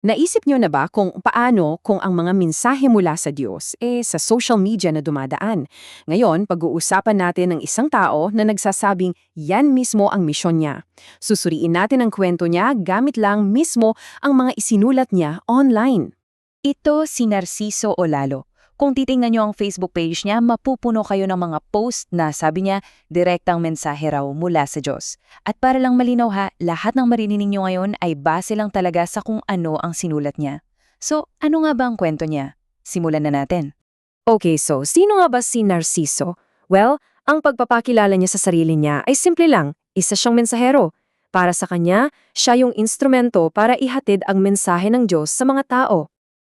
Naisip niyo na ba kung paano kung ang mga mensahe mula sa Diyos sa social media na dumadaan? Ngayon, pag-uusapan natin ng isang tao na nagsasabing yan mismo ang misyon niya. Susuriin natin ang kwento niya gamit lang mismo ang mga isinulat niya online. Ito si Narciso Olalo. Kung titingnan nyo ang Facebook page niya, mapupuno kayo ng mga post na sabi niya, direktang mensahe raw mula sa Diyos. At para lang malinaw ha, lahat ng maririnig nyo ngayon ay base lang talaga sa kung ano ang sinulat niya. So, ano nga ba ang kwento niya? Simulan na natin. Okay, so sino nga ba si Narciso? Well, ang pagpapakilala niya sa sarili niya ay simple lang, isa siyang mensahero. Para sa kanya, siya yung instrumento para ihatid ang mensahe ng Diyos sa mga tao.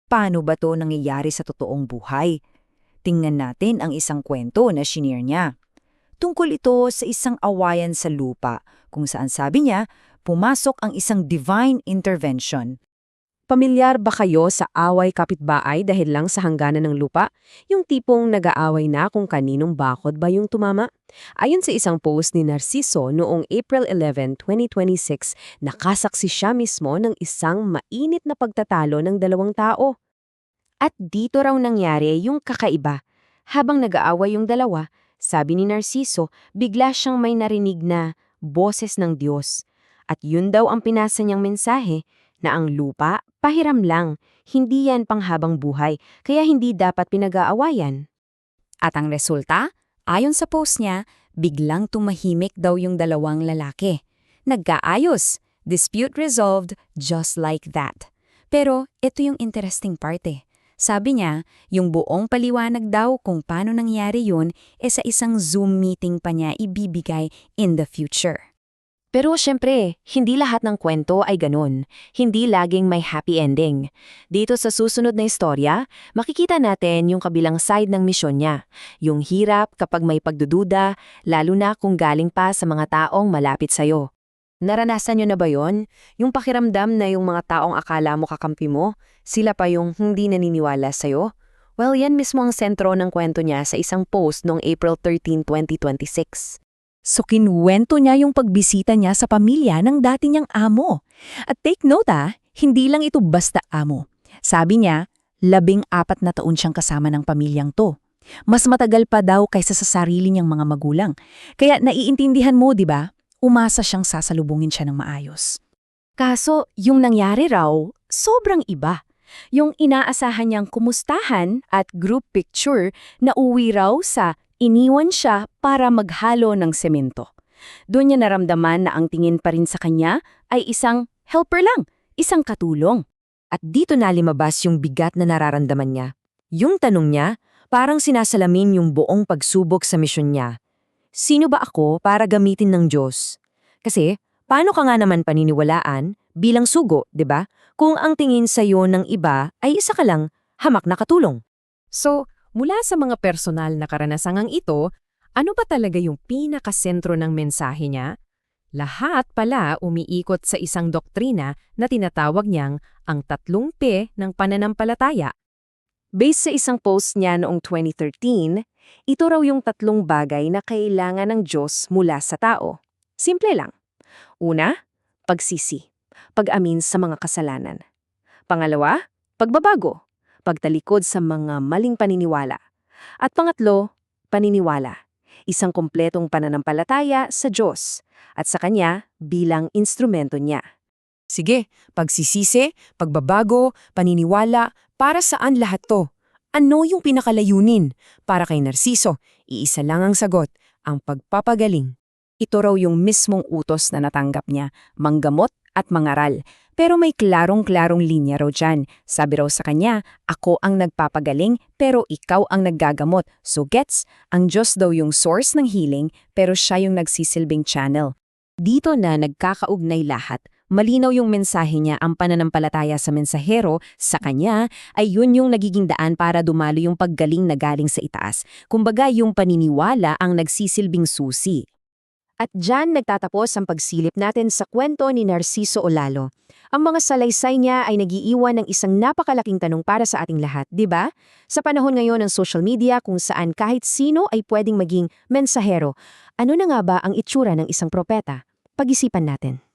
Paano ba to nangyayari sa totoong buhay? Tingnan natin ang isang kwento na shinare niya. Tungkol ito sa isang awayan sa lupa, kung saan sabi niya, pumasok ang isang divine intervention. Pamilyar ba kayo sa away kapitbahay dahil lang sa hangganan ng lupa? Yung tipong nag-aaway na kung kaninong bakod ba yung tumama? Ayon sa isang post ni Narciso noong April 11, 2026, nakasaksi siya mismo ng isang mainit na pagtatalo ng dalawang tao. At dito raw nangyari yung kakaiba. Habang nag-aaway yung dalawa, sabi ni Narciso, bigla siyang may narinig na boses ng Diyos. At yun daw ang pinasa niyang mensahe, na ang lupa, pahiram lang, hindi yan panghabang buhay, kaya hindi dapat pinag-aawayan. At ang resulta, ayon sa post niya, biglang tumahimik daw yung dalawang lalaki. Nagkaayos, dispute resolved just like that. Pero ito yung interesting part eh. Sabi niya, yung buong paliwanag daw kung paano nangyari yun sa isang Zoom meeting pa niya ibibigay in the future. Pero syempre, hindi lahat ng kwento ay ganun. Hindi laging may happy ending. Dito sa susunod na istorya, makikita natin yung kabilang side ng misyon niya. Yung hirap kapag may pagdududa, lalo na kung galing pa sa mga taong malapit sa'yo. Naranasan nyo na ba yon? Yung pakiramdam na yung mga taong akala mo kakampi mo, sila pa yung hindi naniniwala sa'yo? Well, yan mismo ang sentro ng kwento niya sa isang post noong April 13, 2026. So kinuwento niya yung pagbisita niya sa pamilya ng dati niyang amo. At take note hindi lang ito basta amo. Sabi niya, 14 na taon siyang kasama ng pamilyang to. Mas matagal pa daw kaysa sa sarili niyang mga magulang. Kaya naiintindihan mo, di ba? Umasa siyang sasalubungin siya ng maayos. Kaso, yung nangyari raw, sobrang iba. Yung inaasahan niyang kumustahan at group picture na uwi raw sa iniwan siya para maghalo ng semento. Doon niya naramdaman na ang tingin pa rin sa kanya ay isang helper lang, isang katulong. At dito na lumabas yung bigat na nararamdaman niya. Yung tanong niya, parang sinasalamin yung buong pagsubok sa misyon niya. Sino ba ako para gamitin ng Diyos? Kasi, paano ka nga naman paniniwalaan bilang sugo, di ba? Kung ang tingin sa'yo ng iba ay isa ka lang, hamak na katulong. So, mula sa mga personal na karanasangang ito, ano ba talaga yung pinakasentro ng mensahe niya? Lahat pala umiikot sa isang doktrina na tinatawag niyang ang 3 P ng pananampalataya. Based sa isang post niya noong 2013, ito raw yung 3 bagay na kailangan ng Diyos mula sa tao. Simple lang. Una, pagsisi, pag-amin sa mga kasalanan. Pangalawa, pagbabago, pagtalikod sa mga maling paniniwala. At pangatlo, paniniwala, isang kompletong pananampalataya sa Diyos at sa Kanya bilang instrumento niya. Sige, pagsisisi, pagbabago, paniniwala, para saan lahat to? Ano yung pinakalayunin? Para kay Narciso, iisa lang ang sagot, ang pagpapagaling. Ito raw yung mismong utos na natanggap niya, manggamot at mangaral. Pero may klarong-klarong linya raw dyan. Sabi raw sa kanya, ako ang nagpapagaling pero ikaw ang naggagamot. So gets, ang Diyos daw yung source ng healing pero siya yung nagsisilbing channel. Dito na nagkakaugnay lahat. Malinaw yung mensahe niya, ang pananampalataya sa mensahero, sa kanya, ay yun yung nagiging daan para dumalo yung paggaling na galing sa itaas. Kumbaga yung paniniwala ang nagsisilbing susi. At dyan nagtatapos ang pagsilip natin sa kwento ni Narciso Olalo. Ang mga salaysay niya ay nagiiwan ng isang napakalaking tanong para sa ating lahat, di ba? Sa panahon ngayon ng social media kung saan kahit sino ay pwedeng maging mensahero, ano na nga ba ang itsura ng isang propeta? Pag-isipan natin.